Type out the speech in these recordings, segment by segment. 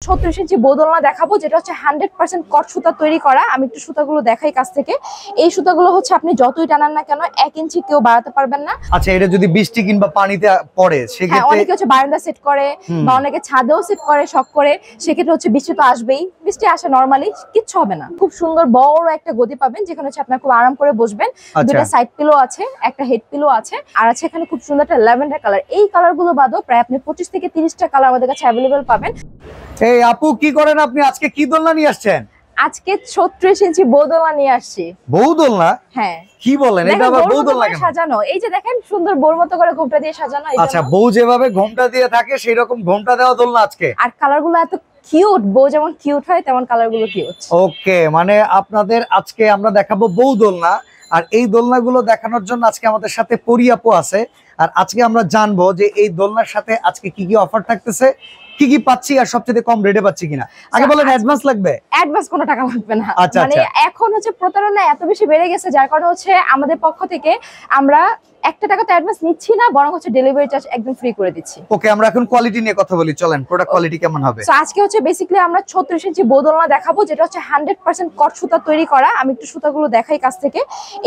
36 ইঞ্চি বৌদোলনা দেখাবো, যেটা হচ্ছে 100% কট সুতা তৈরি করা। আমি একটু সুতাগুলো দেখাই কাছ থেকে। এই সুতাগুলো হচ্ছে আপনি যতই টানান না কেন 1 ইঞ্চি কেউ বাড়াতে পারবেন না। আচ্ছা, এটা যদি বৃষ্টি কিংবা পানিতে পড়ে সেক্ষেত্রে অনেকে হচ্ছে বারান্দা সেট করে বা অনেকে ছাদেও সেট করে শখ করে, সেক্ষেত্রে হচ্ছে বৃষ্টি তো আসবেই, বৃষ্টি আসে নরমালি, কিচ্ছু হবে না। খুব সুন্দর বড় একটা গদি পাবেন, যেখানে হচ্ছে আপনার খুব আরাম করে বসবেন। দুটো সাইড পিলো আছে, একটা হেড পিলো আছে, আর আছে এখানে খুব সুন্দর একটা ল্যাভেন্ডার কালার। এই কালার গুলো বাদও প্রায় আপনি 25 থেকে 30টা কালার আমাদের কাছে অ্যাভেলেবেল পাবেন। এই আপু কি করেন আপনি? আজকে কি দোলনা নিয়ে আসছেন? আজকে 36 ইঞ্চি বৌদোলনা নিয়ে আসছি। বৌদোলনা? হ্যাঁ। কি বলেন, এটা আবার বৌদোলনা কেন? সাজানো, এই যে দেখেন সুন্দর বোর মতো করে ঘোমটা দিয়ে সাজানো। আচ্ছা, বউ যেভাবে ঘোমটা দিয়ে থাকে সেই রকম ঘোমটা দেওয়া দোলনা আজকে। আর কালারগুলো এত কিউট, বউ যেমন কিউট হয় তেমন কালারগুলো কিউট। ওকে, মানে আপনাদের আজকে আমরা দেখাবো বৌদোলনা, আর এই দোলনাগুলো দেখানোর জন্য আজকে আমাদের সাথে পরি আপু আছে। আর আজকে আমরা জানবো যে এই দোলনার সাথে আজকে কি কি অফার থাকতেছে, কি কি পাচ্ছি, আর সবচেয়ে কম রেটে পাচ্ছি কিনা। আগে বলেন, অ্যাডভান্স লাগবে? অ্যাডভান্স কোনো টাকা লাগবে না। আচ্ছা, মানে এখন হচ্ছে প্রতারণা এত বেশি বেড়ে গেছে, যার কারণে হচ্ছে আমাদের পক্ষ থেকে আমরা 1 টাকা তো অ্যাডভান্স নিচ্ছি না, বরং হচ্ছে ডেলিভারি চার্জ একদম ফ্রি করে দিচ্ছি। ওকে, আমরা এখন কোয়ালিটি নিয়ে কথা বলি, চলেন। প্রোডাক্ট কোয়ালিটি কেমন হবে? সো আজকে হচ্ছে বেসিক্যালি আমরা 36 ইঞ্চি বৌদোলনা দেখাবো, যেটা হচ্ছে 100% কট সুতা তৈরি করা। আমি একটু সুতাগুলো দেখাই কাছ থেকে।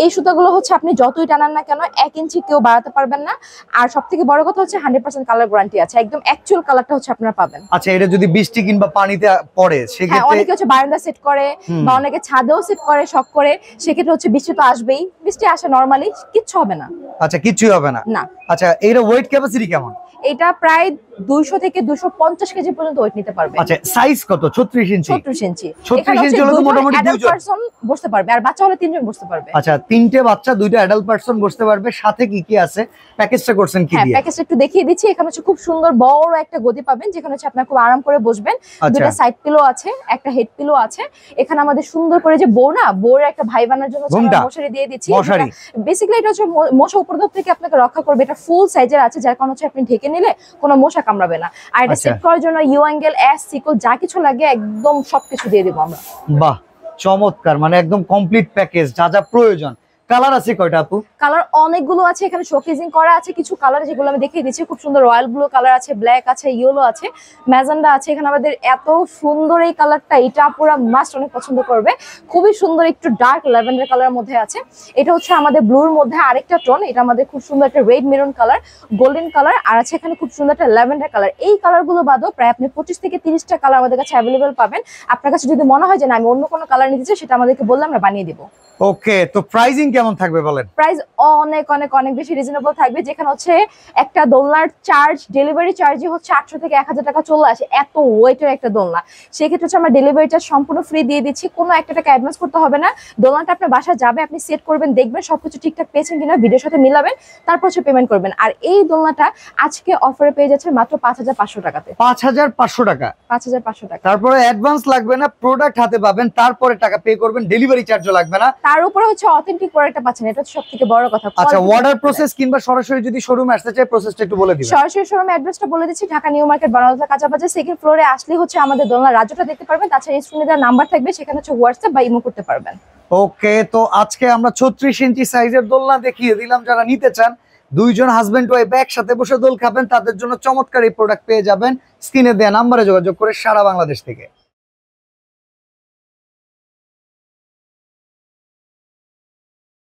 এই সুতাগুলো হচ্ছে আপনি যতই টানান না কেন 1 ইঞ্চি কেউ বাড়াতে পারবেন না। আর সবথেকে বড় কথা হচ্ছে 100% কালার গ্যারান্টি আছে, একদম অ্যাকচুয়াল কালারটা হচ্ছে আপনারা পাবেন। আচ্ছা, এটা যদি বৃষ্টি কিংবা পানিতে পড়ে সেক্ষেত্রে অনেকে হচ্ছে বারান্দা সেট করে বা অনেকে ছাদেও সেট করে শখ করে, সেক্ষেত্রে হচ্ছে বৃষ্টি তো আসবেই, বৃষ্টি আসে নরমালি, কিচ্ছু হবে না। আচ্ছা, কিছুই হবে না। আচ্ছা, এইটা ওয়েট ক্যাপাসিটি কেমন? এটা প্রায় 200 থেকে 250 কেজি পর্যন্ত ওয়েট নিতে পারবে। আচ্ছা, সাইজ কত? 36 ইঞ্চি। 36 ইঞ্চি। 36 ইঞ্চি হলে তো মোটামুটি অ্যাডাল্ট পারসন বসতে পারবে, আর বাচ্চা হলে 3 জন বসতে পারবে। আচ্ছা, 3টে বাচ্চা, 2টা অ্যাডাল্ট পারসন বসতে পারবে। সাথে কি কি আছে? প্যাকেজটা করছেন কি দিয়ে? প্যাকেজটা একটু দেখিয়ে দিচ্ছি। এখানে হচ্ছে খুব সুন্দর বড় একটা গদি পাবেন, যেখানে হচ্ছে আপনি খুব আরাম করে বসবেন। দুটো সাইড পিলো আছে, একটা হেড পিলো আছে। এখানে আমাদের সুন্দর করে যে বোর একটা ভাই বানার জন্য মশারি দিয়ে দিচ্ছি। বেসিক্যালি এটা হচ্ছে মশা উপদ্রব থেকে আপনাকে রক্ষা করবে। এটা ফুল সাইজের আছে, যার কারণে হচ্ছে আপনি ঢেকে নিলে কোনো মশা কামড়াবে না। আর এটা সেট করার জন্য ইউ অ্যাঙ্গেল, এস, সিকো যা কিছু লাগে একদম সবকিছু দিয়ে দেব আমরা। বাহ, চমৎকার, মানে একদম কমপ্লিট প্যাকেজ, যা যা প্রয়োজন। কালার আছে কয়টা আপু? কালার অনেকগুলো আছে, এখানে শোকেজিং করা আছে কিছু কালার, যেগুলো আমি দেখিয়ে দিচ্ছি। খুব সুন্দর রয়্যাল ব্লু কালার আছে, ব্ল্যাক আছে, ইয়েলো আছে, ম্যাজেন্ডা আছে। এখানে আমাদের এত সুন্দর এই কালারটা, এটা পুরো মাস্ট অনেক পছন্দ করবে। খুবই সুন্দর একটু ডার্ক ল্যাভেন্ডার কালারের মধ্যে আছে। এটা হচ্ছে আমাদের ব্লুর মধ্যে আরেকটা টোন, এটা আমাদের খুব সুন্দর একটা red maroon colour, golden colour, আর আছে এখানে খুব সুন্দর একটা ল্যাভেন্ডার কালার। এই কালারগুলো বাদও প্রায় আপনি 25 থেকে 30টা কালার আমাদের কাছে অ্যাভেলেবেল পাবেন। আপনার কাছে যদি মনে হয় যে না আমি অন্য কোনো কালার নিতে চাই, সেটা আমাদেরকে বললে আমরা বানিয়ে দেবো। ওকে, তো প্রাইসিং কেমন থাকবে বলেন? প্রাইস অনেক অনেক অনেক বেশি রিজনেবল থাকবে, যেখানে হচ্ছে একটা দোলনার চার্জ, ডেলিভারি চার্জই হচ্ছে 800 থেকে 1000 টাকা চলে আসে, এত ওয়েটের একটা দোলনা। সেক্ষেত্রে হচ্ছে আমরা ডেলিভারি চার্জ সম্পূর্ণ ফ্রি দিয়ে দিচ্ছি, কোনো একটা টাকা অ্যাডভান্স করতে হবে না। দোলনাটা আপনার বাসায় যাবে, আপনি সেট করবেন, দেখবেন সবকিছু ঠিকঠাক পেয়েছেন কিনা, ভিডিওর সাথে মিলাবেন, তারপর হচ্ছে পেমেন্ট করবেন। আর এই দোলনাটা আজকে অফারে পেয়ে যাচ্ছে মাত্র 5500 টাকাতে। 5500 টাকা? 5500 টাকা। তারপরে অ্যাডভান্স লাগবে না, প্রোডাক্ট হাতে পাবেন, তারপরে টাকা পে করবেন, ডেলিভারি চার্জও লাগবে না। তার উপরে হচ্ছে অথেন্টিক প্রোডাক্টটা পাচ্ছেন, এটা হচ্ছে সবথেকে বড় কথা। আচ্ছা, অর্ডার প্রসেস কিংবা সরাসরি যদি শোরুমে আসতে চাই, প্রসেসটা একটু বলে দিবেন। সরাসরি শোরুমে অ্যাড্রেসটা বলে দিচ্ছি, ঢাকা নিউ মার্কেট, বানারসা কাঁচাবাজার, সেকেন্ড ফ্লোরে আসলে হচ্ছে আমাদের দোলনা রাজ্যটা দেখতে পারবেন। তাছাড়া স্ক্রিনে দেওয়া নাম্বার থাকবে, সেখানে হচ্ছে হোয়াটসঅ্যাপ বা ইমো করতে পারবেন। ওকে, তো আজকে আমরা 36 ইঞ্চি সাইজের দোলনা দেখিয়ে দিলাম। যারা নিতে চান, 2 জন হাজবেন্ড ওয়াইফ একসাথে বসে দোল খাবেন, তাদের জন্য চমৎকার এই প্রোডাক্ট পেয়ে যাবেন। স্ক্রিনে দেওয়া নাম্বারে যোগাযোগ করে সারা বাংলাদেশ থেকে।